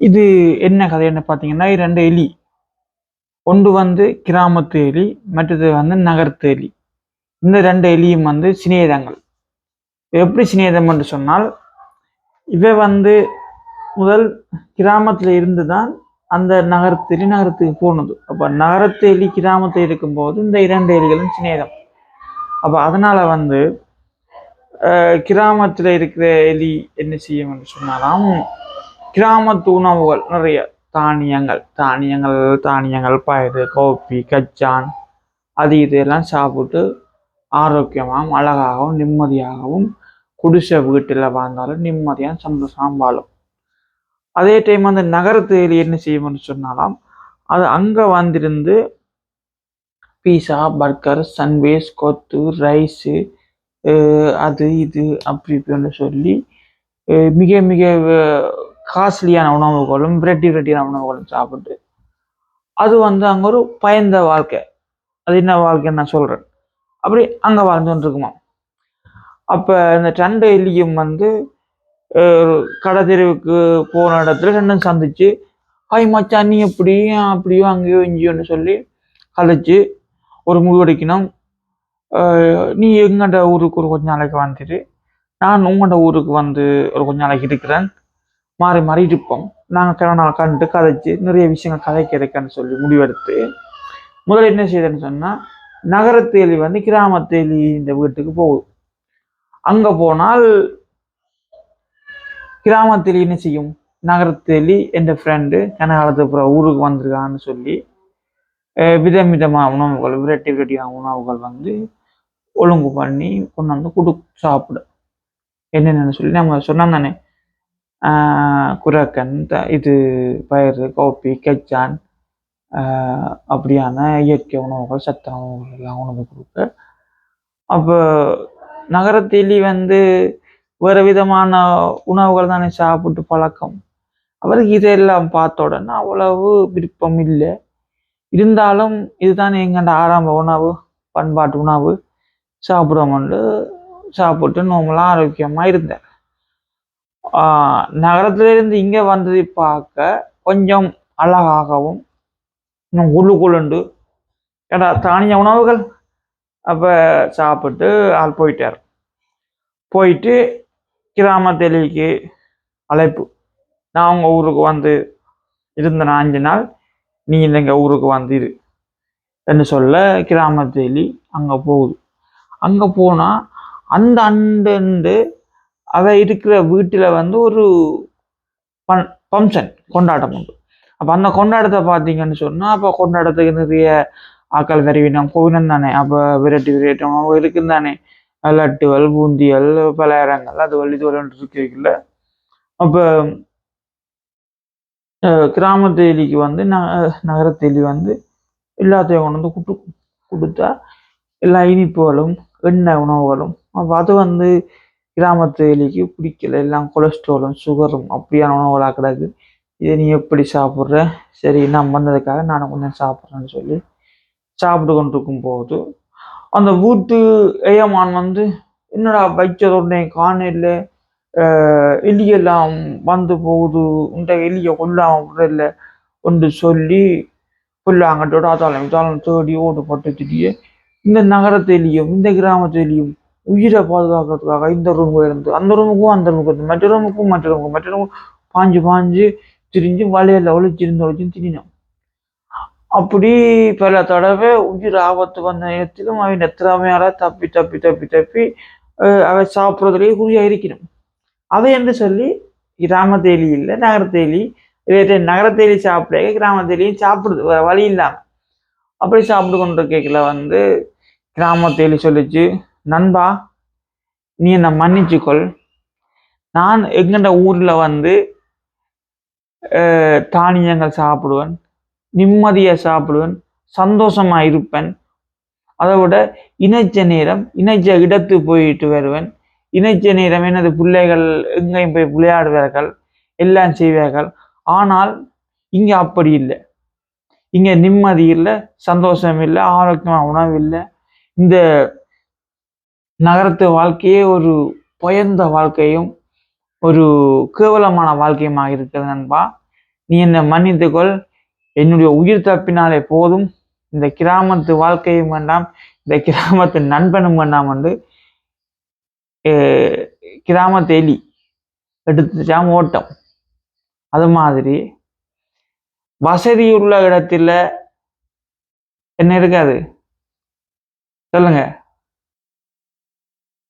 இது என்ன கதைன்னு பார்த்தீங்கன்னா, 2 எலி. ஒன்று கிராமத்து எலி, மற்றது நகரத்து எலி. இந்த 2 எலியும் சிநேகிதங்கள். எப்படி சிநேகிதம் என்று சொன்னால், இவை முதல் கிராமத்துல இருந்து தான் அந்த நகரத்து எலி நகரத்துக்கு போனது. அப்ப நகரத்து எலி கிராமத்தில் இருக்கும்போது இந்த 2 எலிகளும் சிநேகிதம். அப்ப அதனால கிராமத்துல இருக்கிற எலி என்ன செய்யும் என்று சொன்னாலாம், கிராமத்து உணவுகள் நிறைய தானியங்கள் பயிறு கோப்பி கச்சான் அது இதெல்லாம் சாப்பிட்டு ஆரோக்கியமாகவும் அழகாகவும் நிம்மதியாகவும் குடிசை வீட்டில் வாழ்ந்தாலும் நிம்மதியாக சந்தோஷம் வாழும். அதே டைம் நகரத்து எலி என்ன செய்யும்னு சொன்னாலாம், அது அங்கே வந்திருந்து பீஸா பர்கர் சன்வேஸ் கொத்து ரைஸு அது இது அப்படி இப்படின்னு சொல்லி மிக மிக காஸ்ட்லியான உணவுகளும் வெரைட்டியான உணவுகளும் சாப்பிட்டு அது அங்கே ஒரு பயந்த வாழ்க்கை. அது என்ன வாழ்க்கைன்னு நான் சொல்கிறேன். அப்படி அங்கே வாழ்ந்துட்டு இருக்குமா. அப்போ இந்த 2 எலியும் கடை தெருவுக்கு போன இடத்துல ரெண்டும் சந்திச்சு, ஹாய் மச்சான் நீ எப்படி அப்படியோ அங்கேயோ இங்கேயோன்னு சொல்லி கழிச்சு ஒரு முடிவெடுக்கணும். நீ எங்கள்ட ஊருக்கு ஒரு கொஞ்ச நாளைக்கு வந்துட்டு நான் உங்களோட ஊருக்கு ஒரு கொஞ்ச நாளைக்கு இருக்கிறேன், மாறி மாறி இருப்போம், நாங்கள் கிழநாள் கண்டு கதைச்சு நிறைய விஷயங்கள் கதைக்க இருக்கேன்னு சொல்லி முடிவெடுத்து முதல்ல என்ன செய்யுதுன்னு சொன்னால், நகரத்து எலி கிராமத்து எலி இந்த வீட்டுக்கு போகுது. அங்கே போனால் கிராமத்து எலி என்ன செய்யும், நகரத்து எலி என் ஃப்ரெண்டு கனகாலத்துக்கு அப்புறம் ஊருக்கு வந்திருக்கான்னு சொல்லி விதவிதமான உணவுகள் வெரைட்டியான உணவுகள் ஒழுங்கு பண்ணி கொண்டு சாப்பிடு. என்னென்னு சொல்லி நம்ம சொன்னோம் தானே, குரக்கன் இது பயிறு கோப்பி கச்சான் அப்படியான இயற்கை உணவுகள் சத்தான உணவுகள் எல்லாம் உணவு கொடுக்க. அப்போ நகரத்து எலி வேறு விதமான உணவுகள் தானே சாப்பிட்டு பழக்கம். அவருக்கு இதெல்லாம் பார்த்த உடனே அவ்வளவு விருப்பம் இல்லை. இருந்தாலும் இதுதானே எங்கள்ட ஆரம்ப உணவு பண்பாட்டு உணவு சாப்பிடுவோம்னு சாப்பிட்டு நார்மலாக ஆரோக்கியமாக இருந்தேன். நகரத்திலிருந்து இங்கே வந்ததை பார்க்க கொஞ்சம் அழகாகவும் குழுண்டு ஏடா தானிய உணவுகள் அப்போ சாப்பிட்டு ஆள் போயிட்டு கிராமத்தெலிக்கு அழைப்பு, நான் உங்கள் ஊருக்கு இருந்தேன் 5 நாள், நீ எங்கள் ஊருக்கு இரு என்று சொல்ல கிராமத்தெலி அங்கே போகுது. அங்கே போனால் அந்த அண்டு அவ இருக்கிற வீட்டில் ஒரு ஃபங்க்ஷன் கொண்டாட்டம் உண்டு. அப்போ அந்த கொண்டாட்டத்தை பார்த்தீங்கன்னு சொன்னால், அப்போ கொண்டாட்டத்துக்கு நிறைய ஆக்கள் விரைவினம் கோவினம் தானே. அப்போ வெரைட்டி இருக்குன்னு தானே, லட்டுகள் பூந்திகள் பலகாரங்கள் அதுகள் இதுவரை இருக்குல்ல. அப்போ கிராமத்து எலிக்கு நகரத்து எலி எல்லாத்தையும் கொண்டு கொடுத்தா எல்லா இனிப்புகளும் எண்ணெய் உணவுகளும். அப்போ அது கிராமத்து எலிக்கு பிடிக்கல, எல்லாம் கொலஸ்ட்ராலும் சுகரும் அப்படியான உணவுகளாக கிடக்கு. இதை நீ எப்படி சாப்பிட்ற, சரி நான் வந்ததுக்காக நானும் கொஞ்சம் சாப்பிட்றேன்னு சொல்லி சாப்பிட்டு கொண்டிருக்கும் போது அந்த வீட்டு ஏமான் என்னடா வைச்சதோடனே காணையில் எலியெல்லாம் போகுது, இந்த எலியை கொல்லாமல் விடல ஒன்று சொல்லி புல்லாங்கட்டோட அதாலும் தேடி ஓடுபட்டு திடீர் இந்த நகரத்து எலியும் இந்த கிராமத்து எலியும் உயிரை பாதுகாக்கிறதுக்காக இந்த ரூமுக்கு இருந்து அந்த ரூமுக்கும் மற்ற ரூமுக்கும் பாஞ்சு திரிஞ்சு வலையில ஒழிச்சிருந்து திரிஞ்சோம். அப்படி பல தடவை உயிர் ஆபத்து வந்த நேரத்திலும் அவன் திறமையால தப்பி அவை சாப்பிட்றதுலேயே குறியா இருக்கணும். அவை என்று சொல்லி கிராமத்து எலி இல்லை நகரத்து எலி, நகரத்து எலி சாப்பிட கிராமத்து எலியும் சாப்பிடுது வேற வழி இல்லாம. அப்படி சாப்பிட்டு கொண்டு கேட்கல கிராமத்து எலி சொல்லிச்சு, நண்பா நீ என்னை மன்னிச்சுக்கொள், நான் எங்கண்ட ஊர்ல தானியங்கள் சாப்பிடுவேன், நிம்மதியை சாப்பிடுவேன், சந்தோஷமா இருப்பேன். அதை விட இணைச்ச இடத்து போயிட்டு வருவேன், இணைச்ச நேரம் எனது பிள்ளைகள் எங்கேயும் போய் விளையாடுவார்கள், எல்லாம் செய்வார்கள். ஆனால் இங்க அப்படி இல்லை, இங்க நிம்மதி இல்லை, சந்தோஷம் இல்லை, ஆரோக்கியமான உணவு இல்லை. இந்த நகரத்து வாழ்க்கையே ஒரு பயந்த வாழ்க்கையும் ஒரு கேவலமான வாழ்க்கையுமாக இருக்கிறது நண்பா. நீ என்னை மன்னித்துக்கொள், என்னுடைய உயிர் தப்பினாலே போதும், இந்த கிராமத்து வாழ்க்கையும் வேண்டாம், இந்த கிராமத்து நண்பனும் வேண்டாம் என்று கிராமத்து எலி எடுத்துச்சாம் ஓட்டம். அது மாதிரி வசதி உள்ள இடத்துல என்ன இருக்காது சொல்லுங்க?